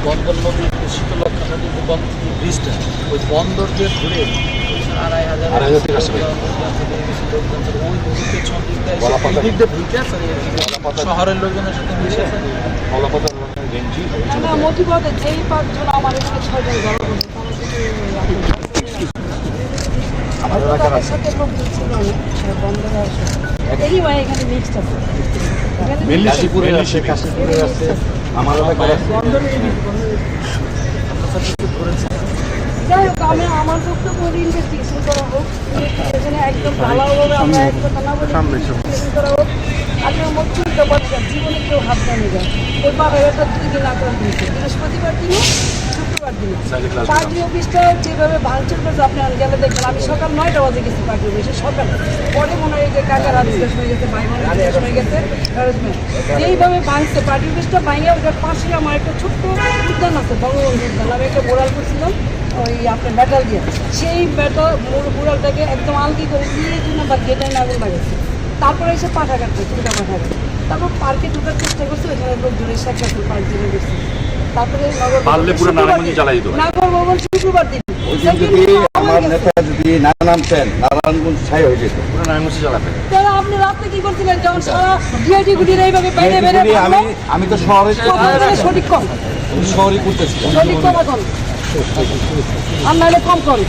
বন্দর নদীর শীতলক্ষা নদীর ব্রিজটা ওই বন্দর দিয়ে ঘুরে 2,500 শহরের লোকজনের সাথে মিশেছে। মতিপথে যেই 5 জন আমার এখানে 6 জন জড়ো করছে তাদের সাথে লোক ছিল বন্দরে আসে এই ভাই এখানে মিক্সড আছে কাশীপুরে আছে আমার যাই হোক আমি আমার বক্তব্য ইনভেস্টিগেশন করা হোক ইনভেস্টিগেশনে একদম ভালোভাবে আমরা এক কথা না বলে ইনভেস্টিগেশন করা হোক। আপনার মধ্যে বাচ্চা জীবনে কেউ হাত জানি যায় ওই বাবার একটা 2 দিন আক্রান্ত হয়েছে বৃহস্পতিবার দিনে শুক্রবার দিনে পার্টি অফিসটা যেভাবে ভাঙচুর করেছে আপনি গেলে দেখবেন। আমি সকাল 9টা বাজে গেছি পার্টি অফিসে সকাল পরে মনে হয় যে কাকা রাত শেষ হয়ে গেছে ভাই বোন শেষ হয়ে গেছে যেইভাবে ভাঙছে পার্টি অফিসটা ভাঙে ওটার পাশে আমার একটা ছোট্ট উদ্যান আছে বঙ্গবন্ধু উদ্যান। আমি একটা বোড়াল করছিলাম ওই আপনার মেটাল দিয়ে সেই বোড়ালটাকে একদম আলগি করে দিয়ে জন্য বা গেটের আগুন লাগাচ্ছে। তারপরে এসে পাঠা কাটছে চুলটা পাঠা কাটছে। তারপর পার্কে ঢোকার চেষ্টা করছে ওইখানে লোকজন শেখ রাসেল পার্ক জেলে গেছে। তারপরে নাগর ভবন শুক্রবার দিন আমার নেতা যদি না নামতেন নারায়ণগঞ্জ ছাই হয়ে যেত পুরো নারায়ণগঞ্জ চালাতেন। তাহলে আপনি রাতে কি করছিলেন যখন সারা ডিআইডি গুটির এইভাবে বাইরে বেরে আমি তো শহরে সঠিক কম শহরে করতেছি সঠিক কম এখন আর নাহলে কম করুন।